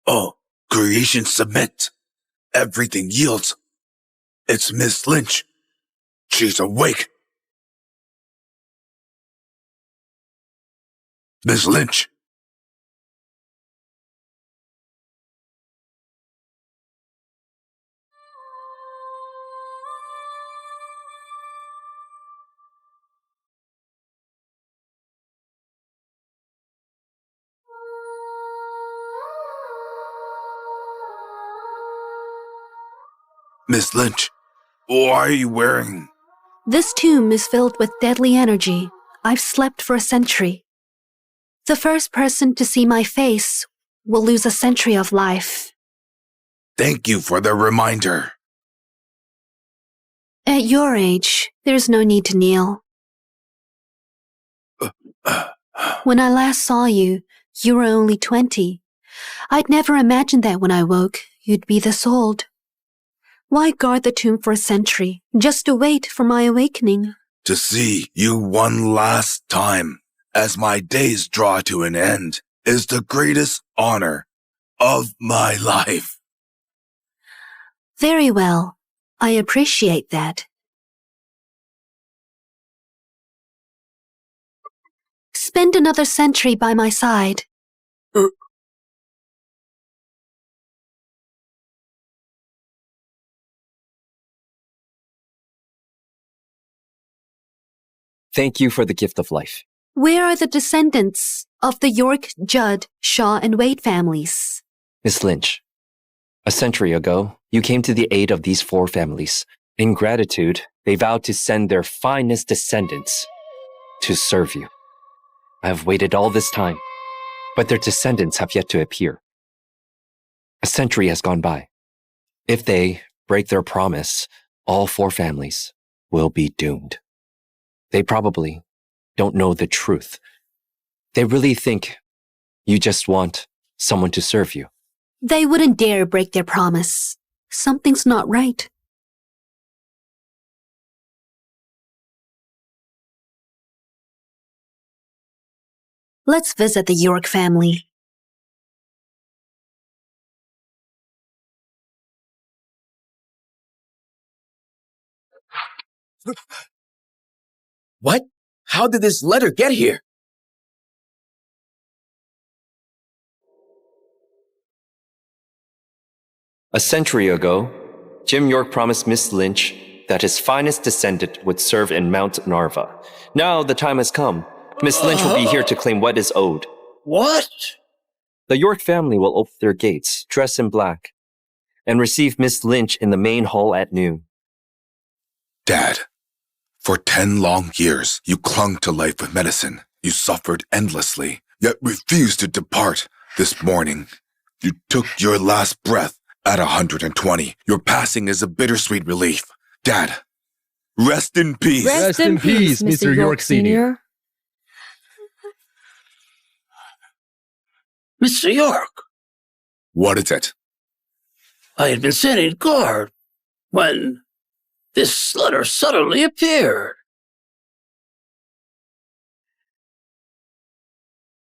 Oh, creation submit. Everything yields. It's Miss Lynch. She's awake. Miss Lynch. Miss Lynch, why are you wearing... This tomb is filled with deadly energy. I've slept for a century. The first person to see my face will lose a century of life. Thank you for the reminder. At your age, there's no need to kneel. When I last saw you, you were only 20. I'd never imagined that when I woke, you'd be this old. Why guard the tomb for a century, just to wait for my awakening? To see you one last time, as my days draw to an end, is the greatest honor of my life. Very well. I appreciate that. Spend another century by my side. Thank you for the gift of life. Where are the descendants of the York, Judd, Shaw, and Wade families? Miss Lynch, a century ago, you came to the aid of these 4 families. In gratitude, they vowed to send their finest descendants to serve you. I have waited all this time, but their descendants have yet to appear. A century has gone by. If they break their promise, all 4 families will be doomed. They probably don't know the truth. They really think you just want someone to serve you. They wouldn't dare break their promise. Something's not right. Let's visit the York family. What? How did this letter get here? A century ago, Jim York promised Miss Lynch that his finest descendant would serve in Mount Narva. Now the time has come. Miss Lynch will be here to claim what is owed. What? The York family will open their gates, dress in black, and receive Miss Lynch in the main hall at noon. Dad, for 10 long years, you clung to life with medicine. You suffered endlessly, yet refused to depart. This morning, you took your last breath at 120. Your passing is a bittersweet relief. Dad, rest in peace. Rest in peace, Mr. York Sr. Mr. York, What is it? I had been sitting guard when this letter suddenly appeared.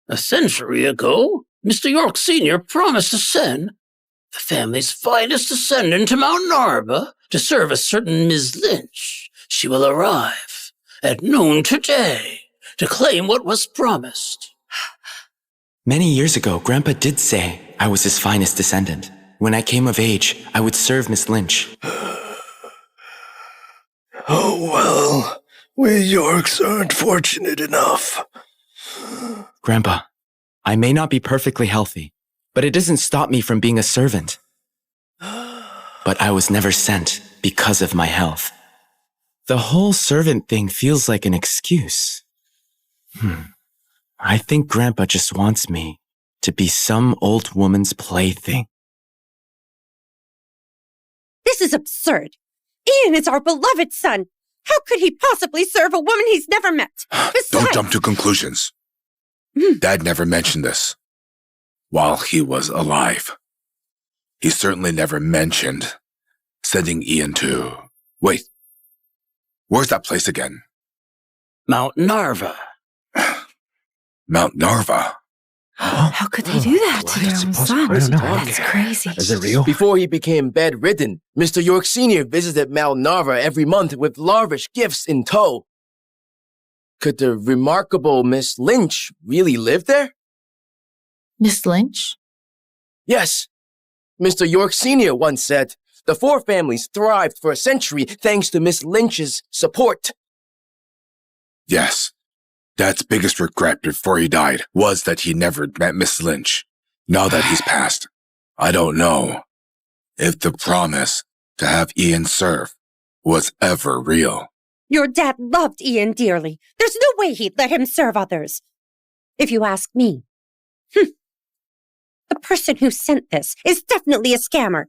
A century ago, Mr. York Sr. promised to send the family's finest descendant to Mount Narva to serve a certain Ms. Lynch. She will arrive at noon today to claim what was promised. Many years ago, Grandpa did say I was his finest descendant. When I came of age, I would serve Miss Lynch. Oh well, we Yorks aren't fortunate enough. Grandpa, I may not be perfectly healthy, but it doesn't stop me from being a servant. But I was never sent because of my health. The whole servant thing feels like an excuse. I think Grandpa just wants me to be some old woman's plaything. This is absurd. Ian is our beloved son. How could he possibly serve a woman he's never met? Besides, Don't jump to conclusions. Dad never mentioned this while he was alive. He certainly never mentioned sending Ian to... Wait, where's that place again? Mount Narva. Mount Narva. How could they do that to their own son? I don't know. That's crazy. Is it real? Before he became bedridden, Mr. York Sr. visited Mount Narva every month with lavish gifts in tow. Could the remarkable Miss Lynch really live there? Miss Lynch? Yes. Mr. York Sr. once said, the four families thrived for a century thanks to Miss Lynch's support. Yes. Dad's biggest regret before he died was that he never met Miss Lynch. Now that he's passed, I don't know if the promise to have Ian serve was ever real. Your dad loved Ian dearly. There's no way he'd let him serve others. If you ask me. The person who sent this is definitely a scammer.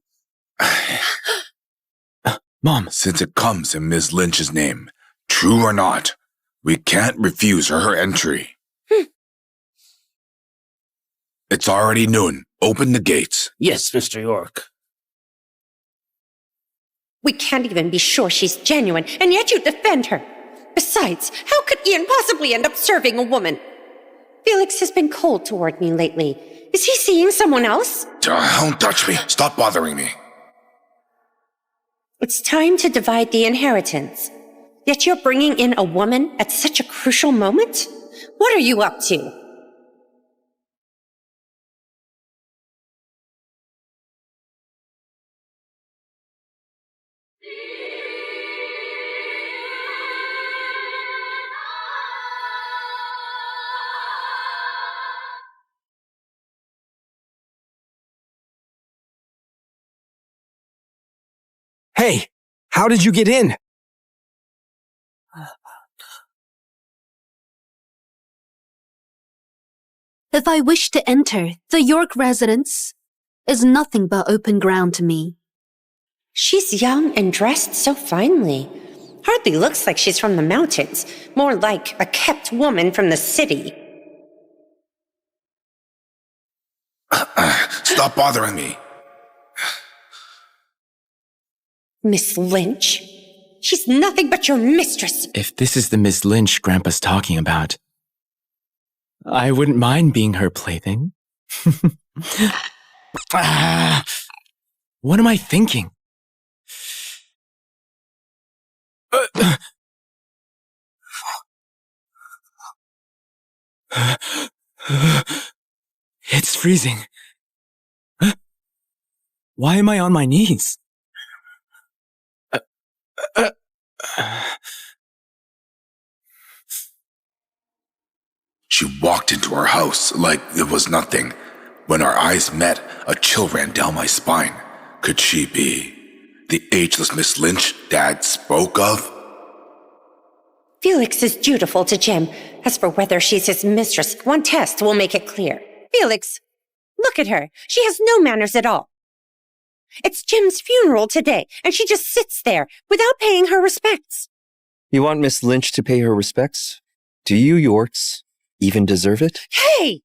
Mom, Since it comes in Miss Lynch's name, true or not, we can't refuse her entry. It's already noon. Open the gates. Yes, Mr. York. We can't even be sure she's genuine, and yet you defend her. Besides, how could Ian possibly end up serving a woman? Felix has been cold toward me lately. Is he seeing someone else? Don't touch me. Stop bothering me. It's time to divide the inheritance. Yet you're bringing in a woman at such a crucial moment? What are you up to? Hey, how did you get in? If I wish to enter, the York residence is nothing but open ground to me. She's young and dressed so finely. Hardly looks like she's from the mountains. More like a kept woman from the city. Stop bothering me. Miss Lynch? She's nothing but your mistress. if this is the Miss Lynch Grandpa's talking about, I wouldn't mind being her plaything. What am I thinking? It's freezing. Why am I on my knees? She walked into our house like it was nothing. When our eyes met, a chill ran down my spine. Could she be the ageless Miss Lynch Dad spoke of? Felix is dutiful to Jim. As for whether she's his mistress, one test will make it clear. Felix, look at her. She has no manners at all. It's Jim's funeral today, and she just sits there without paying her respects. You want Miss Lynch to pay her respects? Do you Yorks even deserve it? Hey!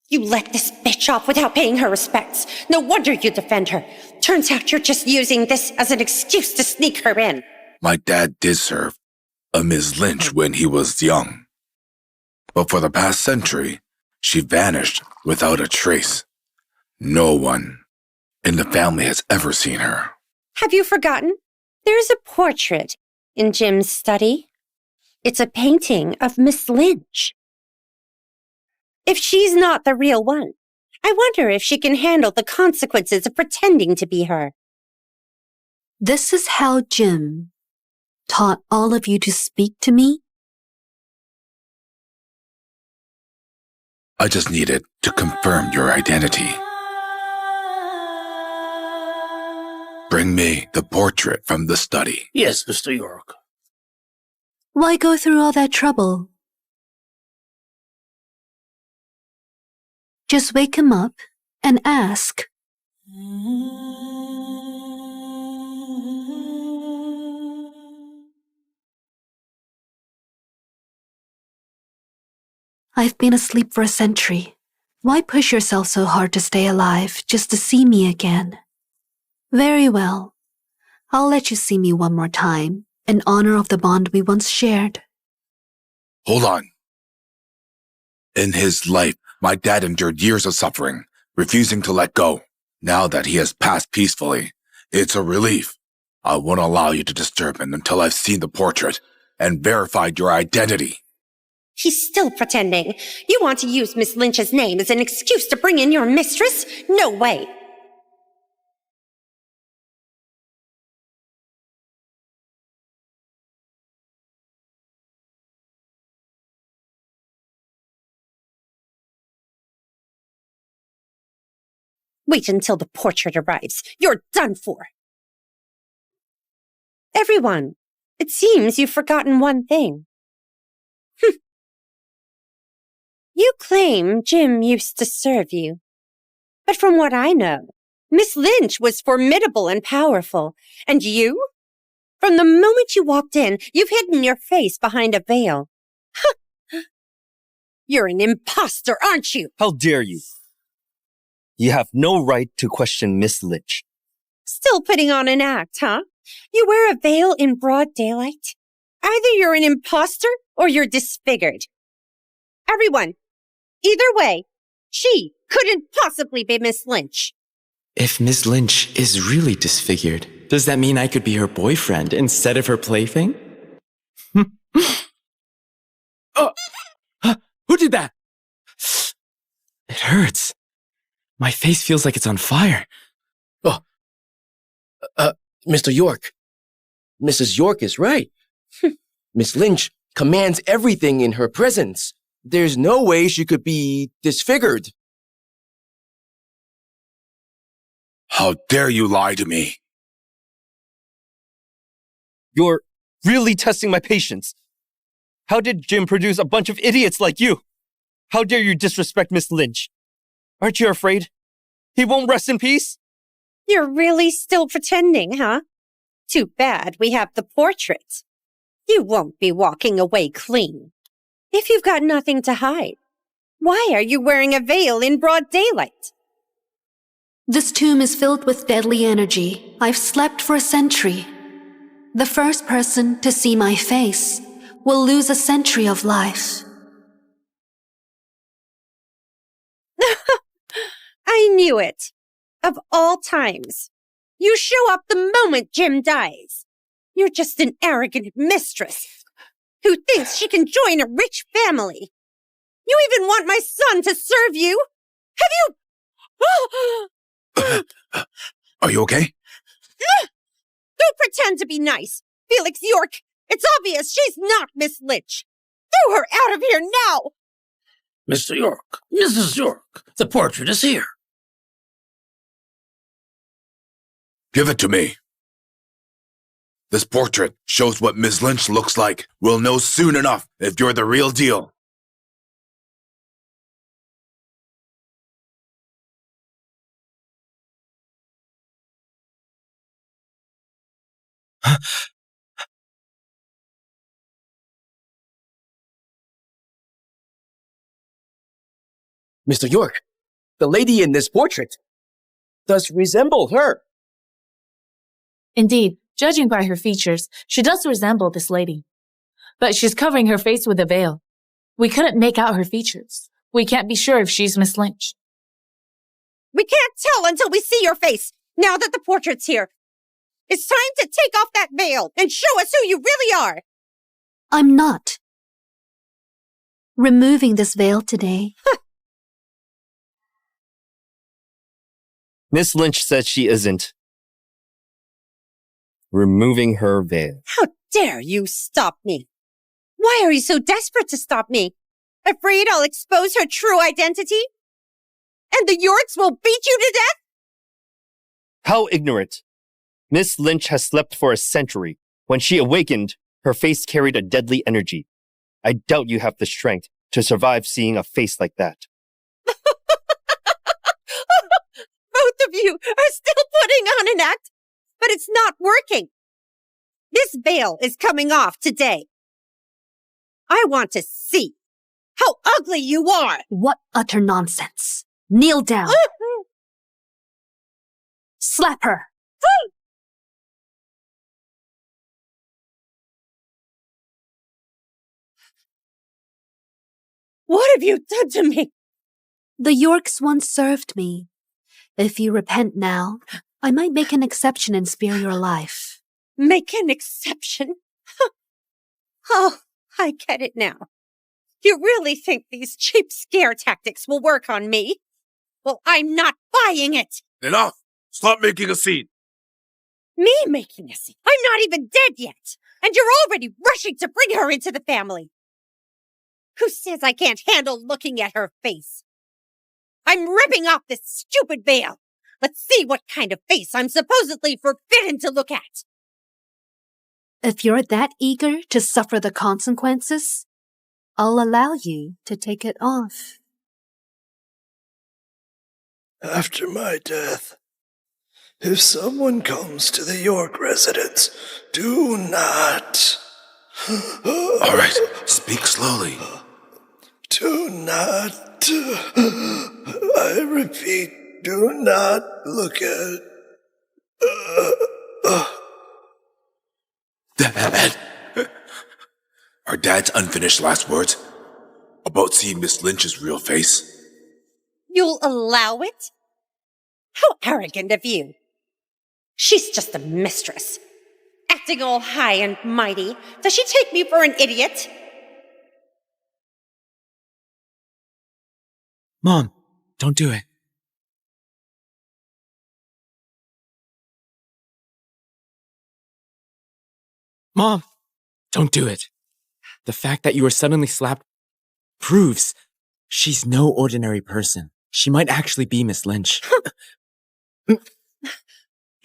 You let this bitch off without paying her respects. No wonder you defend her. Turns out you're just using this as an excuse to sneak her in. My dad did serve a Miss Lynch when he was young. But for the past century, she vanished without a trace. No one in the family has ever seen her. Have you forgotten? There's a portrait in Jim's study. It's a painting of Miss Lynch. If she's not the real one, I wonder if she can handle the consequences of pretending to be her. This is how Jim taught all of you to speak to me? I just needed to confirm your identity. Bring me the portrait from the study. Yes, Mr. York. Why go through all that trouble? Just wake him up and ask. I've been asleep for a century. Why push yourself so hard to stay alive just to see me again? Very well. I'll let you see me one more time in honor of the bond we once shared. Hold on. In his life, my dad endured years of suffering, refusing to let go. Now that he has passed peacefully, it's a relief. I won't allow you to disturb him until I've seen the portrait and verified your identity. He's still pretending. You want to use Miss Lynch's name as an excuse to bring in your mistress? No way. Wait until the portrait arrives. You're done for. Everyone, it seems you've forgotten one thing. You claim Jim used to serve you. But from what I know, Miss Lynch was formidable and powerful. And you? From the moment you walked in, you've hidden your face behind a veil. You're an imposter, aren't you? How dare you? You have no right to question Miss Lynch. Still putting on an act, huh? You wear a veil in broad daylight? Either you're an imposter or you're disfigured. Everyone, either way, she couldn't possibly be Miss Lynch. If Miss Lynch is really disfigured, does that mean I could be her boyfriend instead of her plaything? Who did that? It hurts. My face feels like it's on fire. Mr. York. Mrs. York is right. Miss Lynch commands everything in her presence. There's no way she could be disfigured. How dare you lie to me? You're really testing my patience. How did Jim produce a bunch of idiots like you? How dare you disrespect Miss Lynch? Aren't you afraid? He won't rest in peace? You're really still pretending, huh? Too bad we have the portrait. You won't be walking away clean. If you've got nothing to hide, why are you wearing a veil in broad daylight? This tomb is filled with deadly energy. I've slept for a century. The first person to see my face will lose a century of life. I knew it. Of all times. You show up the moment Jim dies. You're just an arrogant mistress who thinks she can join a rich family. You even want my son to serve you? Have you... Are you okay? Don't pretend to be nice. Felix York, it's obvious she's not Miss Lynch. Throw her out of here now! Mr. York, Mrs. York, the portrait is here. Give it to me. This portrait shows what Miss Lynch looks like. We'll know soon enough if you're the real deal. Mr. York, the lady in this portrait does resemble her. Indeed, judging by her features, she does resemble this lady. But she's covering her face with a veil. We couldn't make out her features. We can't be sure if she's Miss Lynch. We can't tell until we see your face, now that the portrait's here. It's time to take off that veil and show us who you really are. I'm not removing this veil today. Miss Lynch says she isn't removing her veil. How dare you stop me? Why are you so desperate to stop me? Afraid I'll expose her true identity? And the Yorks will beat you to death? How ignorant. Miss Lynch has slept for a century. When she awakened, her face carried a deadly energy. I doubt you have the strength to survive seeing a face like that. Both of you are still putting on an act, but it's not working. This veil is coming off today. I want to see how ugly you are. What utter nonsense. Kneel down. Slap her. What have you done to me? The Yorks once served me. If you repent now, I might make an exception and spare your life. Make an exception? Oh, I get it now. You really think these cheap scare tactics will work on me? Well, I'm not buying it. Enough! Stop making a scene! Me making a scene? I'm not even dead yet, and you're already rushing to bring her into the family. Who says I can't handle looking at her face? I'm ripping off this stupid veil. Let's see what kind of face I'm supposedly forbidden to look at. If you're that eager to suffer the consequences, I'll allow you to take it off. After my death, if someone comes to the York residence, do not. All right, speak slowly. Do not. I repeat, do not look at. Dad! Are Dad's unfinished last words about seeing Miss Lynch's real face? You'll allow it? How arrogant of you. She's just a mistress. Acting all high and mighty. Does she take me for an idiot? Mom, don't do it. Mom, don't do it. The fact that you were suddenly slapped proves she's no ordinary person. She might actually be Miss Lynch.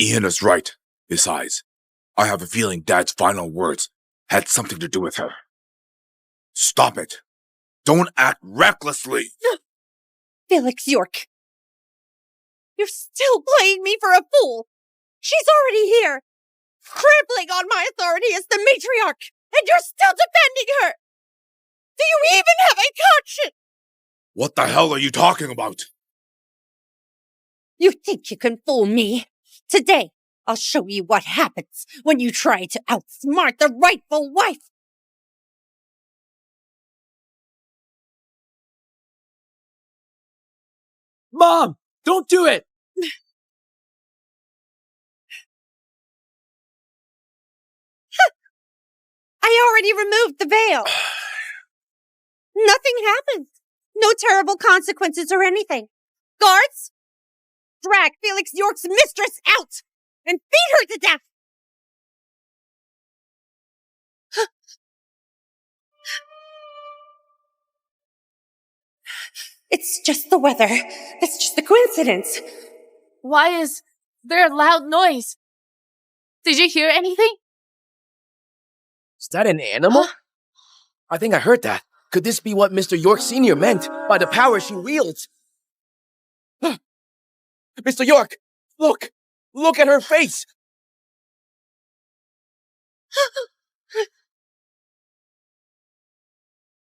Ian is right. Besides, I have a feeling Dad's final words had something to do with her. Stop it. Don't act recklessly. Felix York. You're still playing me for a fool. She's already here, trampling on my authority as the matriarch, and you're still defending her. Do you even have a conscience? What the hell are you talking about? You think you can fool me? Today, I'll show you what happens when you try to outsmart the rightful wife. Mom, don't do it! I already removed the veil. Nothing happened. No terrible consequences or anything. Guards, drag Felix York's mistress out and beat her to death. It's just the weather. It's just a coincidence. Why is there a loud noise? Did you hear anything? Is that an animal? I think I heard that. Could this be what Mr. York Sr. meant by the power she wields? Mr. York, look! Look at her face!